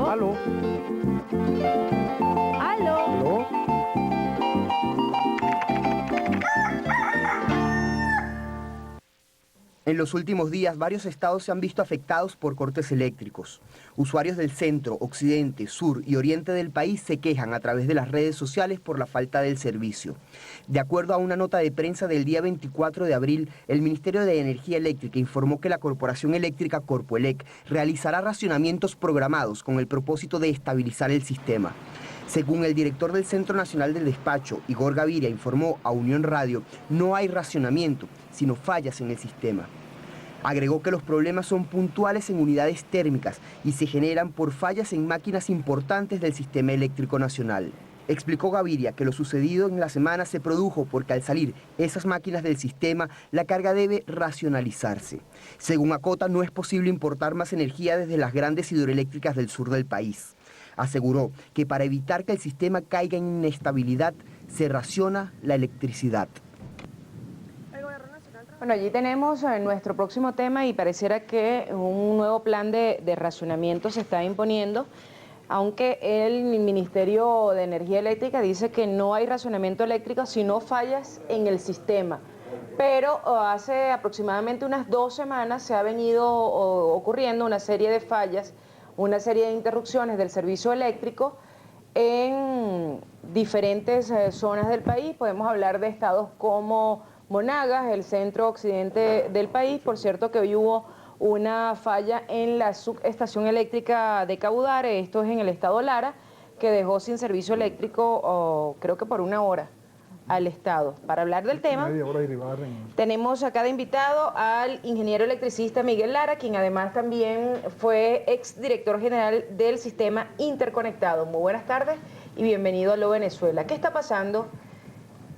Aló. Aló. Aló. En los últimos días, varios estados se han visto afectados por cortes eléctricos. Usuarios del centro, occidente, sur y oriente del país se quejan a través de las redes sociales por la falta del servicio. De acuerdo a una nota de prensa del día 24 de abril, el Ministerio de Energía Eléctrica informó que la Corporación Eléctrica Corpoelec realizará racionamientos programados con el propósito de estabilizar el sistema. Según el director del Centro Nacional del Despacho, Igor Gaviria, informó a Unión Radio, no hay racionamiento, sino fallas en el sistema. Agregó que los problemas son puntuales en unidades térmicas y se generan por fallas en máquinas importantes del sistema eléctrico nacional. Explicó Gaviria que lo sucedido en la semana se produjo porque al salir esas máquinas del sistema, la carga debe racionalizarse. Según acota, no es posible importar más energía desde las grandes hidroeléctricas del sur del país. Aseguró que para evitar que el sistema caiga en inestabilidad, se raciona la electricidad. Bueno, allí tenemos nuestro próximo tema y pareciera que un nuevo plan de racionamiento se está imponiendo, aunque el Ministerio de Energía Eléctrica dice que no hay racionamiento eléctrico sino fallas en el sistema. Pero hace aproximadamente unas 2 semanas se ha venido ocurriendo una serie de fallas, una serie de interrupciones del servicio eléctrico en diferentes zonas del país. Podemos hablar de estados como Monagas, el centro occidente del país. Por cierto que hoy hubo una falla en la subestación eléctrica de Cabudare, esto es en el estado Lara, que dejó sin servicio eléctrico creo que por 1 hora al estado. Para hablar del tema, tenemos a cada invitado al ingeniero electricista Miguel Lara, quien además también fue exdirector general del Sistema Interconectado. Muy buenas tardes y bienvenido a Lo Venezuela. ¿Qué está pasando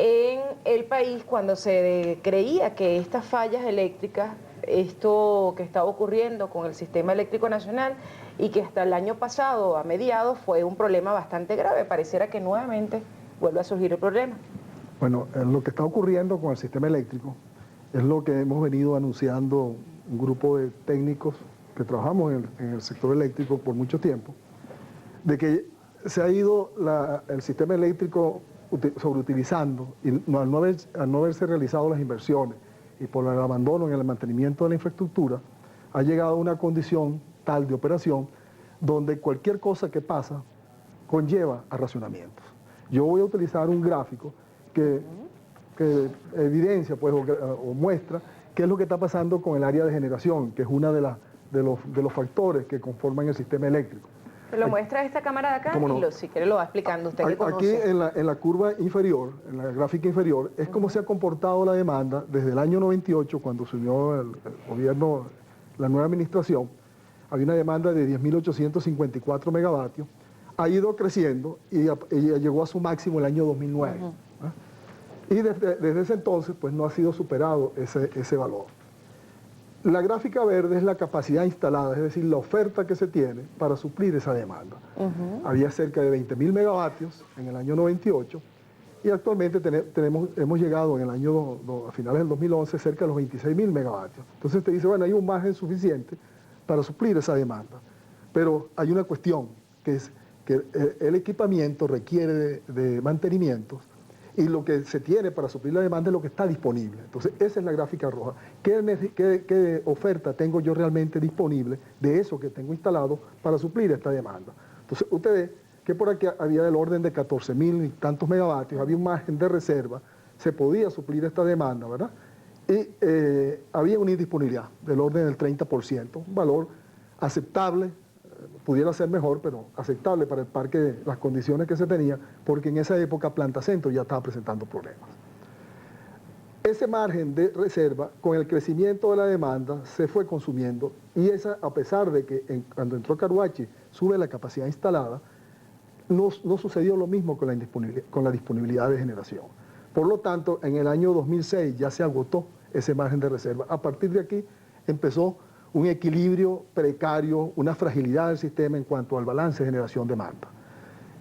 en el país cuando se creía que estas fallas eléctricas, esto que estaba ocurriendo con el sistema eléctrico nacional y que hasta el año pasado, a mediados, fue un problema bastante grave? Pareciera que nuevamente vuelve a surgir el problema. Bueno, lo que está ocurriendo con el sistema eléctrico es lo que hemos venido anunciando un grupo de técnicos que trabajamos en el sector eléctrico por mucho tiempo, de que se ha ido el sistema eléctrico sobreutilizando y al no haberse realizado las inversiones y por el abandono en el mantenimiento de la infraestructura, ha llegado a una condición tal de operación donde cualquier cosa que pasa conlleva a racionamientos. Yo voy a utilizar un gráfico que evidencia pues, o muestra qué es lo que está pasando con el área de generación, que es uno de los factores que conforman el sistema eléctrico. Lo muestra esta cámara de acá y si quiere lo va explicando usted que conoce. Aquí en la curva inferior, en la gráfica inferior, es cómo se ha comportado la demanda desde el año 98, cuando asumió el gobierno, la nueva administración. Había una demanda de 10.854 megavatios, ha ido creciendo y llegó a su máximo el año 2009. Y desde ese entonces pues no ha sido superado ese valor. La gráfica verde es la capacidad instalada, es decir, la oferta que se tiene para suplir esa demanda. Había cerca de 20.000 megavatios en el año 98 y actualmente hemos llegado en el año, a finales del 2011, cerca de los 26.000 megavatios. Entonces te dice, bueno, hay un margen suficiente para suplir esa demanda. Pero hay una cuestión, que es que el equipamiento requiere de mantenimientos y lo que se tiene para suplir la demanda es lo que está disponible. Entonces, esa es la gráfica roja. ¿Qué oferta tengo yo realmente disponible de eso que tengo instalado para suplir esta demanda? Entonces, usted ve que por aquí había del orden de 14.000 y tantos megavatios, había un margen de reserva, se podía suplir esta demanda, ¿verdad? Y había una indisponibilidad del orden del 30%, un valor aceptable, pudiera ser mejor, pero aceptable para el parque, las condiciones que se tenía, porque en esa época Planta Centro ya estaba presentando problemas. Ese margen de reserva, con el crecimiento de la demanda, se fue consumiendo y a pesar de que cuando entró Caruachi sube la capacidad instalada, no sucedió lo mismo con la disponibilidad de generación. Por lo tanto, en el año 2006 ya se agotó ese margen de reserva. A partir de aquí empezó un equilibrio precario, una fragilidad del sistema en cuanto al balance de generación-demanda.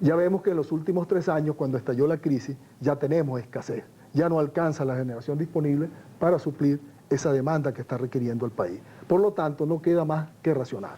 Ya vemos que en los últimos 3 años, cuando estalló la crisis, ya tenemos escasez. Ya no alcanza la generación disponible para suplir esa demanda que está requiriendo el país. Por lo tanto, no queda más que racionar.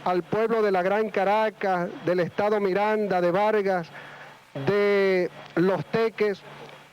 al pueblo de la Gran Caracas, del estado Miranda, de Vargas, de Los Teques,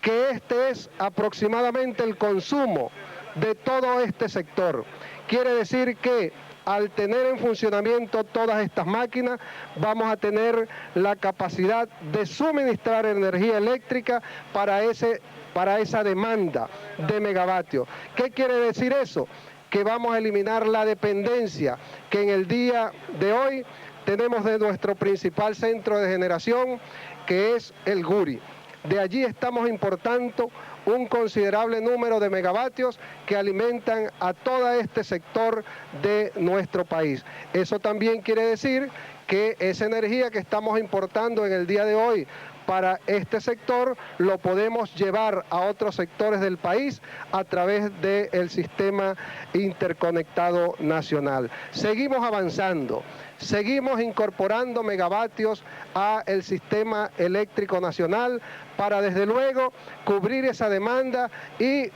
que este es aproximadamente el consumo de todo este sector. Quiere decir que al tener en funcionamiento todas estas máquinas, vamos a tener la capacidad de suministrar energía eléctrica para esa demanda de megavatios. ¿Qué quiere decir eso? Que vamos a eliminar la dependencia que en el día de hoy tenemos de nuestro principal centro de generación, que es el Guri. De allí estamos importando un considerable número de megavatios que alimentan a todo este sector de nuestro país. Eso también quiere decir que esa energía que estamos importando en el día de hoy para este sector lo podemos llevar a otros sectores del país a través del sistema interconectado nacional. Seguimos avanzando. Seguimos incorporando megavatios al sistema eléctrico nacional para, desde luego, cubrir esa demanda y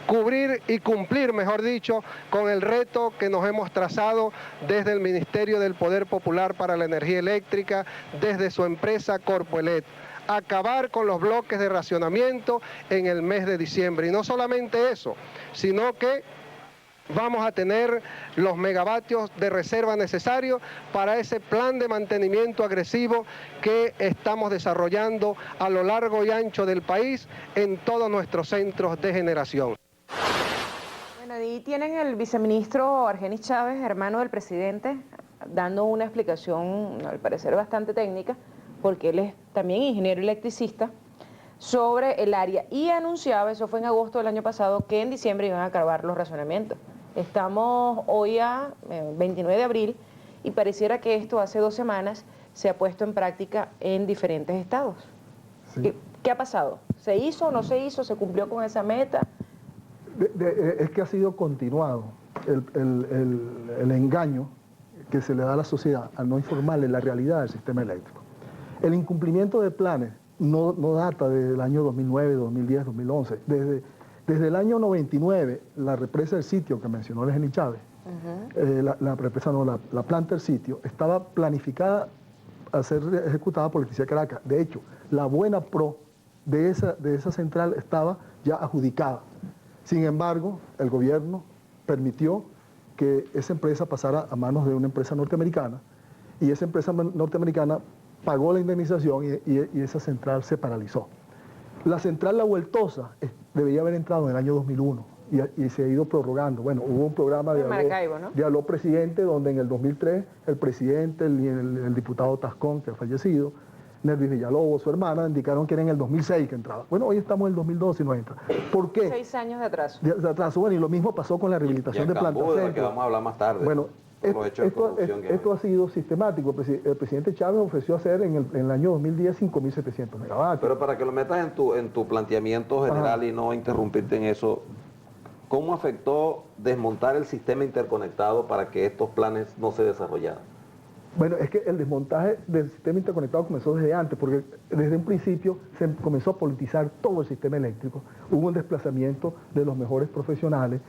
cumplir, mejor dicho, con el reto que nos hemos trazado desde el Ministerio del Poder Popular para la Energía Eléctrica, desde su empresa Corpoelet. Acabar con los bloques de racionamiento en el mes de diciembre. Y no solamente eso, sino que vamos a tener los megavatios de reserva necesarios para ese plan de mantenimiento agresivo que estamos desarrollando a lo largo y ancho del país en todos nuestros centros de generación. Bueno, ahí tienen el viceministro Argenis Chávez, hermano del presidente, dando una explicación, al parecer bastante técnica, porque él es también ingeniero electricista, sobre el área. Y anunciaba, eso fue en agosto del año pasado, que en diciembre iban a acabar los racionamientos. Estamos hoy a 29 de abril y pareciera que esto hace 2 semanas se ha puesto en práctica en diferentes estados. Sí. ¿Qué ha pasado? ¿Se hizo o no se hizo? ¿Se cumplió con esa meta? Es que ha sido continuado el engaño que se le da a la sociedad al no informarle la realidad del sistema eléctrico. El incumplimiento de planes no data del año 2009, 2010, 2011. Desde el año 99, la represa del sitio que mencionó Argenis Chávez, la planta del sitio, estaba planificada a ser ejecutada por Electricidad Caracas. De hecho, la buena pro de esa central estaba ya adjudicada. Sin embargo, el gobierno permitió que esa empresa pasara a manos de una empresa norteamericana y esa empresa norteamericana pagó la indemnización y esa central se paralizó. La central La Vueltosa debería haber entrado en el año 2001 y se ha ido prorrogando. Bueno, hubo un programa de Diálogo Presidente donde en el 2003 el presidente y el diputado Tascón, que ha fallecido, Nervis Villalobos, su hermana, indicaron que era en el 2006 que entraba. Bueno, hoy estamos en el 2012 y no entra. ¿Por qué? 6 años de atraso. De atraso, bueno, y lo mismo pasó con la rehabilitación de Planta Centro. Que vamos a hablar más tarde. Bueno, esto ha sido sistemático. El presidente Chávez ofreció hacer en el año 2010 5.700 megavatios. Pero para que lo metas en tu planteamiento general y no interrumpirte en eso, ¿cómo afectó desmontar el sistema interconectado para que estos planes no se desarrollaran? Bueno, es que el desmontaje del sistema interconectado comenzó desde antes, porque desde un principio se comenzó a politizar todo el sistema eléctrico. Hubo un desplazamiento de los mejores profesionales,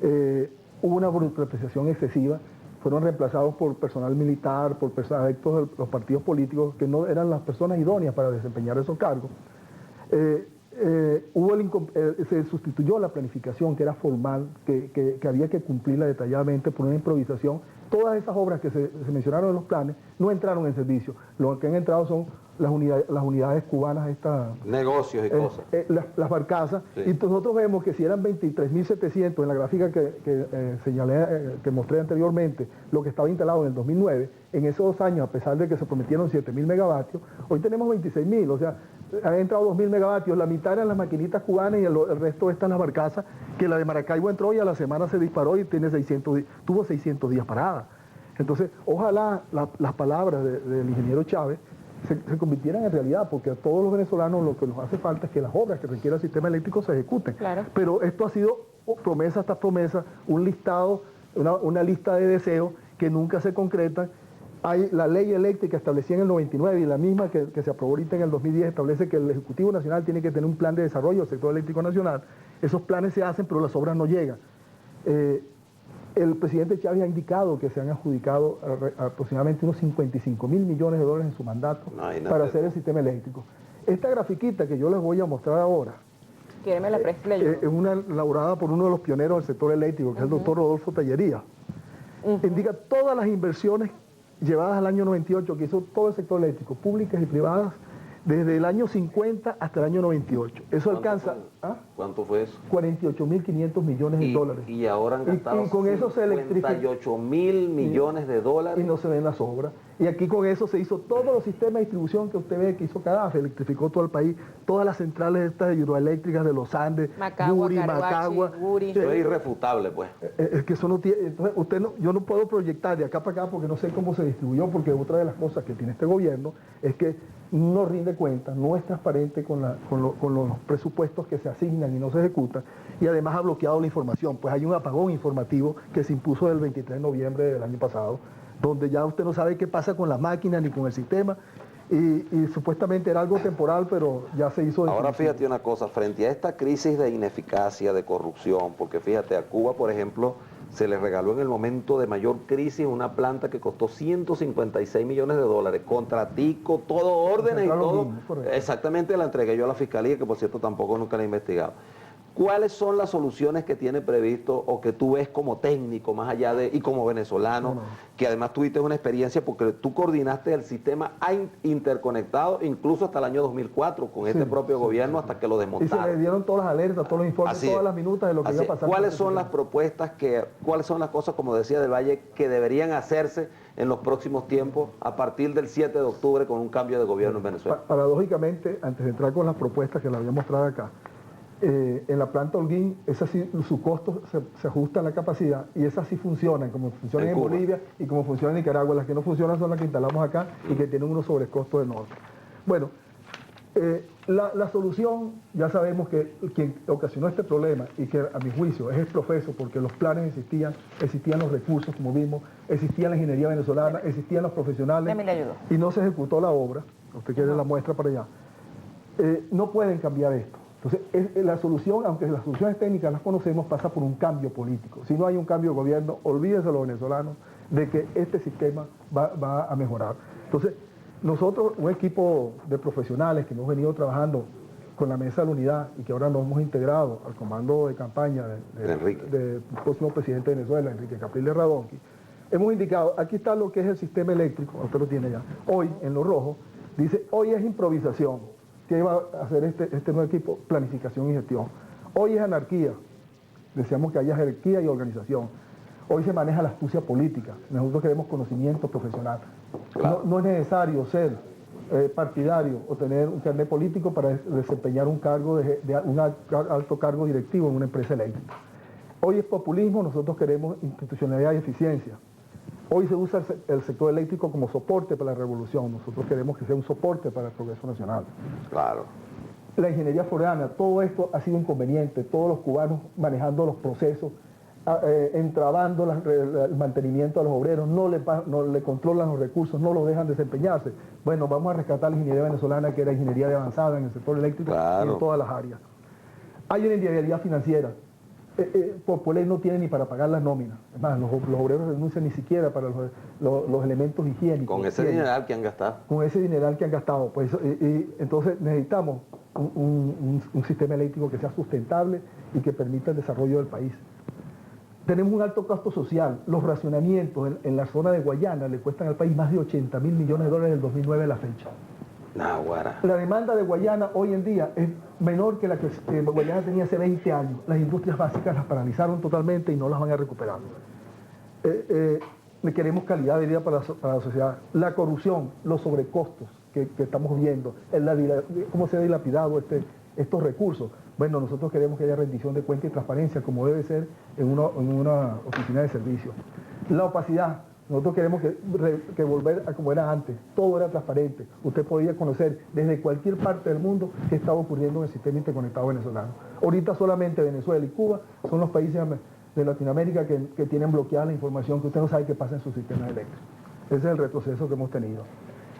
hubo una burocratización excesiva, fueron reemplazados por personal militar, por adeptos de los partidos políticos que no eran las personas idóneas para desempeñar esos cargos. Se sustituyó la planificación que era formal, que había que cumplirla detalladamente por una improvisación. Todas esas obras que se mencionaron en los planes no entraron en servicio. Lo que han entrado son las unidades cubanas, negocios y cosas. Las barcazas. Sí. Y nosotros vemos que si eran 23.700 en la gráfica que señalé, que mostré anteriormente, lo que estaba instalado en el 2009, en esos 2 años, a pesar de que se prometieron 7.000 megavatios, hoy tenemos 26.000, o sea, han entrado 2.000 megavatios, la mitad eran las maquinitas cubanas y el resto están las barcazas, que la de Maracaibo entró y a la semana se disparó y tuvo 600 días parada. Entonces, ojalá las palabras del ingeniero Chávez se convirtieran en realidad, porque a todos los venezolanos lo que nos hace falta es que las obras que requiere el sistema eléctrico se ejecuten. Claro. Pero esto ha sido promesa tras promesa, un listado, una lista de deseos que nunca se concretan. Hay la ley eléctrica establecida en el 99 y la misma que se aprobó ahorita en el 2010 establece que el Ejecutivo Nacional tiene que tener un plan de desarrollo del sector eléctrico nacional. Esos planes se hacen, pero las obras no llegan. El presidente Chávez ha indicado que se han adjudicado aproximadamente unos 55.000 millones de dólares en su mandato para hacer el sistema eléctrico. Esta grafiquita que yo les voy a mostrar ahora ¿Quiere me la preste? Le ayudo. es una elaborada por uno de los pioneros del sector eléctrico, que es el doctor Rodolfo Tallería. Indica todas las inversiones llevadas al año 98 que hizo todo el sector eléctrico, públicas y privadas, desde el año 50 hasta el año 98. Eso alcanza a ¿Cuánto fue eso? 48.500 millones de dólares. Y ahora han gastado y con eso se electrifica 58.000 millones de dólares. Y no se ven las obras. Y aquí con eso se hizo todos los sistemas de distribución que usted ve que hizo Cadafi, electrificó todo el país, todas las centrales estas hidroeléctricas de los Andes, Guri, Macagua. Guri. Eso es irrefutable, pues. Es que eso no tiene, entonces usted no, yo no puedo proyectar de acá para acá porque no sé cómo se distribuyó, porque otra de las cosas que tiene este gobierno es que no rinde cuenta, no es transparente con los presupuestos que se asignan y no se ejecutan, y además ha bloqueado la información. Pues hay un apagón informativo que se impuso el 23 de noviembre del año pasado, donde ya usted no sabe qué pasa con las máquinas ni con el sistema, y supuestamente era algo temporal, pero ya se hizo... Ahora fíjate una cosa, frente a esta crisis de ineficacia, de corrupción, porque fíjate, a Cuba, por ejemplo, se le regaló en el momento de mayor crisis una planta que costó 156 millones de dólares, contratico, todo órdenes y todo. Exactamente, la entregué yo a la fiscalía, que por cierto tampoco nunca la he investigado. ¿Cuáles son las soluciones que tiene previsto o que tú ves como técnico, más allá de, y como venezolano, que además tuviste una experiencia porque tú coordinaste el sistema interconectado incluso hasta el año 2004 con este propio gobierno hasta que lo desmontaron? Y se le dieron todas las alertas, todos los informes, todas las minutas de lo que iba a pasar. ¿Cuáles son las propuestas, cuáles son las cosas, como decía Del Valle, que deberían hacerse en los próximos tiempos a partir del 7 de octubre con un cambio de gobierno en Venezuela? Paradójicamente, antes de entrar con las propuestas que la había mostrado acá, en la planta Holguín, su costo se ajusta a la capacidad y esas sí funcionan, como funcionan en Bolivia y como funcionan en Nicaragua. Las que no funcionan son las que instalamos acá y que tienen unos sobrecostos enormes. Bueno, la solución, ya sabemos que quien ocasionó este problema y que a mi juicio es el Profeso, porque los planes existían los recursos, como vimos, existía la ingeniería venezolana, existían los profesionales y no se ejecutó la obra. Usted quiere la muestra para allá. No pueden cambiar esto. Entonces, la solución, aunque las soluciones técnicas las conocemos, pasa por un cambio político. Si no hay un cambio de gobierno, olvídense los venezolanos de que este sistema va a mejorar. Entonces, nosotros, un equipo de profesionales que hemos venido trabajando con la Mesa de la Unidad y que ahora nos hemos integrado al comando de campaña del próximo presidente de Venezuela, Enrique Capriles Radonqui, hemos indicado, aquí está lo que es el sistema eléctrico, usted lo tiene ya. Hoy, en lo rojo, dice, hoy es improvisación. ¿Qué va a hacer este nuevo equipo? Planificación y gestión. Hoy es anarquía. Deseamos que haya jerarquía y organización. Hoy se maneja la astucia política. Nosotros queremos conocimiento profesional. Claro. No es necesario ser partidario o tener un carnet político para desempeñar un cargo un alto cargo directivo en una empresa eléctrica. Hoy es populismo, nosotros queremos institucionalidad y eficiencia. Hoy se usa el sector eléctrico como soporte para la revolución. Nosotros queremos que sea un soporte para el progreso nacional. Claro. La ingeniería foránea, todo esto ha sido inconveniente. Todos los cubanos manejando los procesos, entrabando el mantenimiento a los obreros, no le controlan los recursos, no los dejan desempeñarse. Bueno, vamos a rescatar la ingeniería venezolana, que era ingeniería de avanzada en el sector eléctrico y en todas las áreas. Hay una inviabilidad financiera. Por ley no tiene ni para pagar las nóminas. Es más, los obreros renuncian ni siquiera para los elementos higiénicos. Con ese dineral que han gastado. Con ese dineral que han gastado. Pues, entonces necesitamos un sistema eléctrico que sea sustentable y que permita el desarrollo del país. Tenemos un alto costo social. Los racionamientos en la zona de Guayana le cuestan al país más de 80.000 millones de dólares del 2009 a la fecha. La demanda de Guayana hoy en día es menor que la que Guayana tenía hace 20 años. Las industrias básicas las paralizaron totalmente y no las van a recuperar. Queremos calidad de vida para la sociedad. La corrupción, los sobrecostos que estamos viendo, cómo se ha dilapidado estos recursos. Bueno, nosotros queremos que haya rendición de cuentas y transparencia, como debe ser en una oficina de servicio. La opacidad. Nosotros queremos que volver a como era antes. Todo era transparente. Usted podía conocer desde cualquier parte del mundo qué estaba ocurriendo en el sistema interconectado venezolano. Ahorita solamente Venezuela y Cuba son los países de Latinoamérica que tienen bloqueada la información, que usted no sabe qué pasa en sus sistemas eléctricos. Ese es el retroceso que hemos tenido.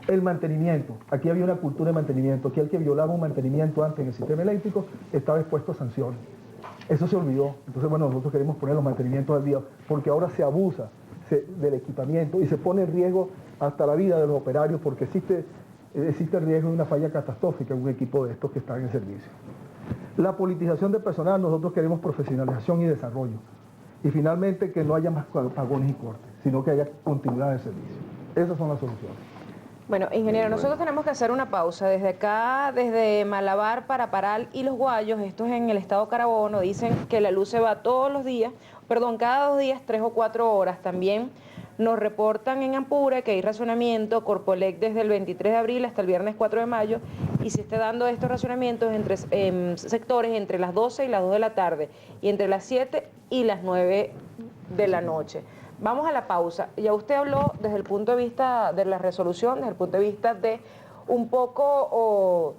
El mantenimiento. Aquí había una cultura de mantenimiento. Aquí el que violaba un mantenimiento antes en el sistema eléctrico estaba expuesto a sanciones. Eso se olvidó. Entonces, bueno, nosotros queremos poner los mantenimientos al día, porque ahora se abusa del equipamiento y se pone en riesgo hasta la vida de los operarios, porque existe el riesgo de una falla catastrófica en un equipo de estos que están en servicio. La politización del personal, nosotros queremos profesionalización y desarrollo. Y finalmente que no haya más apagones y cortes, sino que haya continuidad de servicio. Esas son las soluciones. Bueno, ingeniero, nosotros tenemos que hacer una pausa. Desde acá, desde Malabar para Paral y Los Guayos, esto es en el estado Carabobo, dicen que la luz se va todos los días, cada 2 días, 3 o 4 horas. También nos reportan en Ampure que hay racionamiento, Corpolec desde el 23 de abril hasta el viernes 4 de mayo, y se está dando estos racionamientos en sectores entre las 12 y las 2 de la tarde, y entre las 7 y las 9 de la noche. Vamos a la pausa. Ya usted habló desde el punto de vista de la resolución, desde el punto de vista de un poco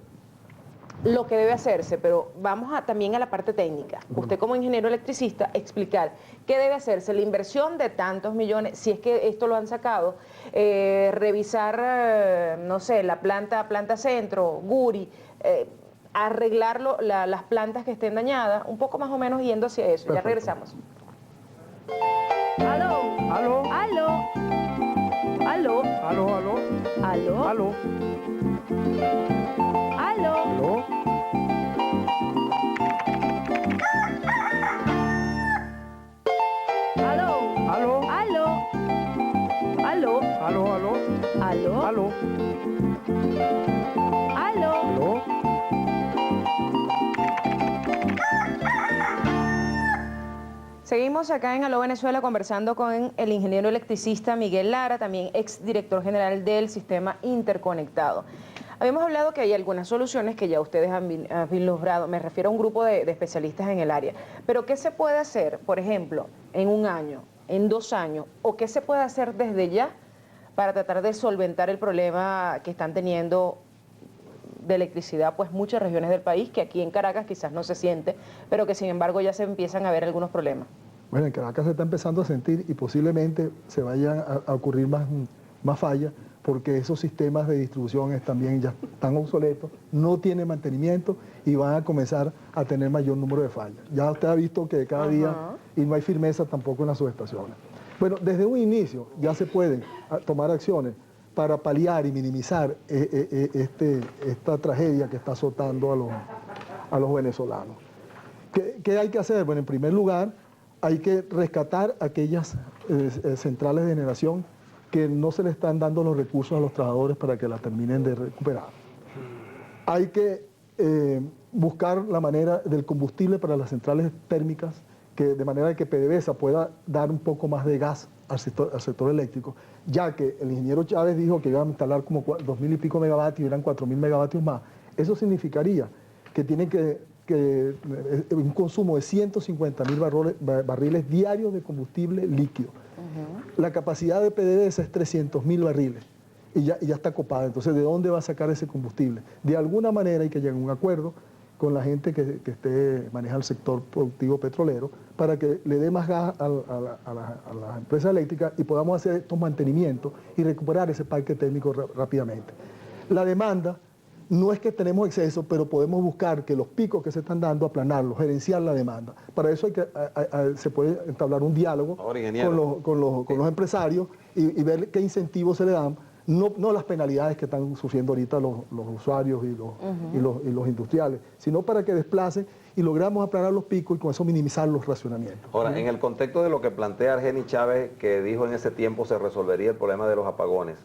lo que debe hacerse, pero vamos también a la parte técnica. Usted como ingeniero electricista, explicar qué debe hacerse, la inversión de tantos millones, si es que esto lo han sacado, revisar, no sé, la planta centro, Guri, arreglar las plantas que estén dañadas, un poco más o menos yendo hacia eso. Perfecto. Ya regresamos. Aló. Aló. Aló. Aló. Aló, aló. Aló. Aló. Aló. Aló. Aló. Aló. Aló. Aló. Aló, aló. Aló. Aló. Aló. Aló. Seguimos acá en Aló Venezuela conversando con el ingeniero electricista Miguel Lara, también exdirector general del Sistema Interconectado. Habíamos hablado que hay algunas soluciones que ya ustedes han vislumbrado, me refiero a un grupo de especialistas en el área, pero ¿qué se puede hacer, por ejemplo, en 1 año, en 2 años, o qué se puede hacer desde ya para tratar de solventar el problema que están teniendo de electricidad, pues muchas regiones del país, que aquí en Caracas quizás no se siente, pero que sin embargo ya se empiezan a ver algunos problemas? Bueno, en Caracas se está empezando a sentir y posiblemente se vayan a ocurrir más fallas, porque esos sistemas de distribución también ya están obsoletos, no tienen mantenimiento y van a comenzar a tener mayor número de fallas. Ya usted ha visto que cada día, y no hay firmeza tampoco en las subestaciones. Bueno, desde un inicio ya se pueden tomar acciones para paliar y minimizar esta tragedia que está azotando a los venezolanos. ¿Qué hay que hacer? Bueno, en primer lugar, hay que rescatar aquellas centrales de generación que no se le están dando los recursos a los trabajadores para que la terminen de recuperar. Hay que buscar la manera del combustible para las centrales térmicas, de manera que PDVSA pueda dar un poco más de gas al sector eléctrico, ya que el ingeniero Chávez dijo que iba a instalar como 2.000 y pico megavatios y eran 4.000 megavatios más. Eso significaría que tienen un consumo de 150.000 barriles diarios de combustible líquido. La capacidad de PDVSA es 300.000 barriles y ya está copada. Entonces, ¿de dónde va a sacar ese combustible? De alguna manera hay que llegar a un acuerdo con la gente que maneja el sector productivo petrolero para que le dé más gas a las empresas eléctricas y podamos hacer estos mantenimientos y recuperar ese parque térmico rápidamente. La demanda, no es que tenemos exceso, pero podemos buscar que los picos que se están dando, aplanarlos, gerenciar la demanda. Para eso se puede entablar un diálogo con los empresarios y ver qué incentivos se le dan, no las penalidades que están sufriendo ahorita los usuarios y los industriales, sino para que desplacen y logramos aplanar los picos y con eso minimizar los racionamientos. Ahora, en el contexto de lo que plantea Argenis Chávez, que dijo en ese tiempo se resolvería el problema de los apagones,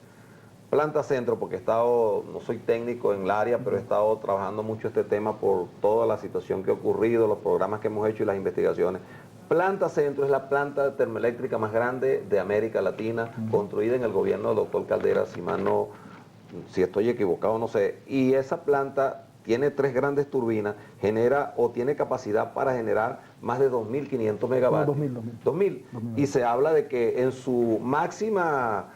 Planta Centro, porque he estado, no soy técnico en el área, pero he estado trabajando mucho este tema por toda la situación que ha ocurrido, los programas que hemos hecho y las investigaciones. Planta Centro es la planta termoeléctrica más grande de América Latina, construida en el gobierno del doctor Caldera, si estoy equivocado, no sé. Y esa planta tiene 3 grandes turbinas, tiene capacidad para generar más de 2.500 megavatios. 2.000. Y se habla de que en su máxima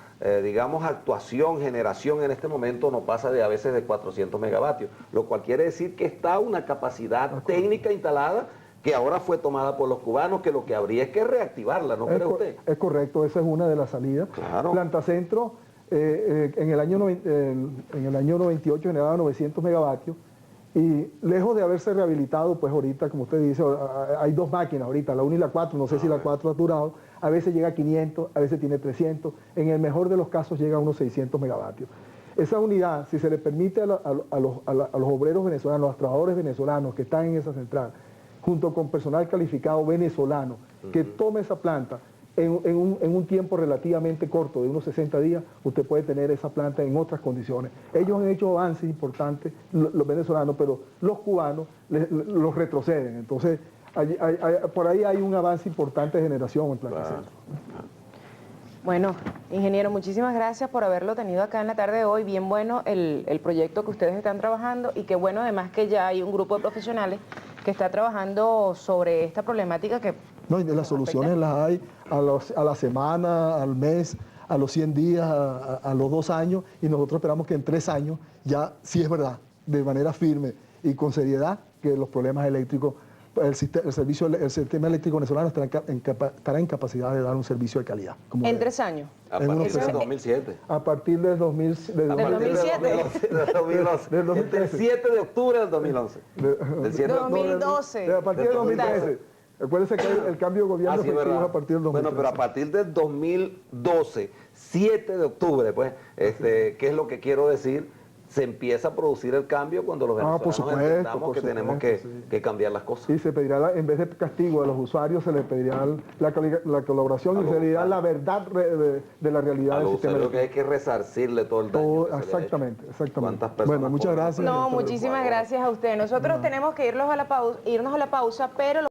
actuación, generación en este momento no pasa a veces de 400 megavatios, lo cual quiere decir que está una capacidad técnica instalada que ahora fue tomada por los cubanos, que lo que habría es que reactivarla, ¿no cree usted? Es correcto, esa es una de las salidas. Claro. Planta Centro en el año 98 generaba 900 megavatios Y lejos de haberse rehabilitado, pues ahorita, como usted dice, hay dos máquinas ahorita, la 1 y la 4, no sé si la 4 ha durado, a veces llega a 500, a veces tiene 300, en el mejor de los casos llega a unos 600 megavatios. Esa unidad, si se le permite a los obreros venezolanos, a los trabajadores venezolanos que están en esa central, junto con personal calificado venezolano, que tome esa planta, en un tiempo relativamente corto, de unos 60 días, usted puede tener esa planta en otras condiciones. Ellos han hecho avances importantes, los venezolanos, pero los cubanos los retroceden. Entonces, por ahí hay un avance importante de generación en Planta Centro. Bueno, ingeniero, muchísimas gracias por haberlo tenido acá en la tarde de hoy. Bien bueno el proyecto que ustedes están trabajando y qué bueno además que ya hay un grupo de profesionales que está trabajando sobre esta problemática que... No, y las soluciones las hay a la semana, al mes, a los 100 días, a los 2 años, y nosotros esperamos que en 3 años ya, sí es verdad, de manera firme y con seriedad, que los problemas eléctricos, el sistema eléctrico venezolano estará en capacidad de dar un servicio de calidad. ¿En 3 años? A partir del 2007. A partir del 2007. Del 2013. El 7 de octubre del 2011. Del 7 de octubre. 2012. A partir del 2013. Acuérdense que el cambio de gobierno efectivo es a partir del 2013. Bueno, pero a partir del 2012, 7 de octubre, pues, ¿qué es lo que quiero decir? Se empieza a producir el cambio cuando los venezolanos entendamos que tenemos que cambiar las cosas. Sí, se pedirá, en vez de castigo a los usuarios, se les pedirá la colaboración y se le dirá la verdad de la realidad del sistema. Lo que hay que resarcirle todo el daño. Exactamente. ¿Cuántas personas? Bueno, muchas gracias. No, muchísimas gracias a usted. Nosotros tenemos que irnos a la pausa, pero...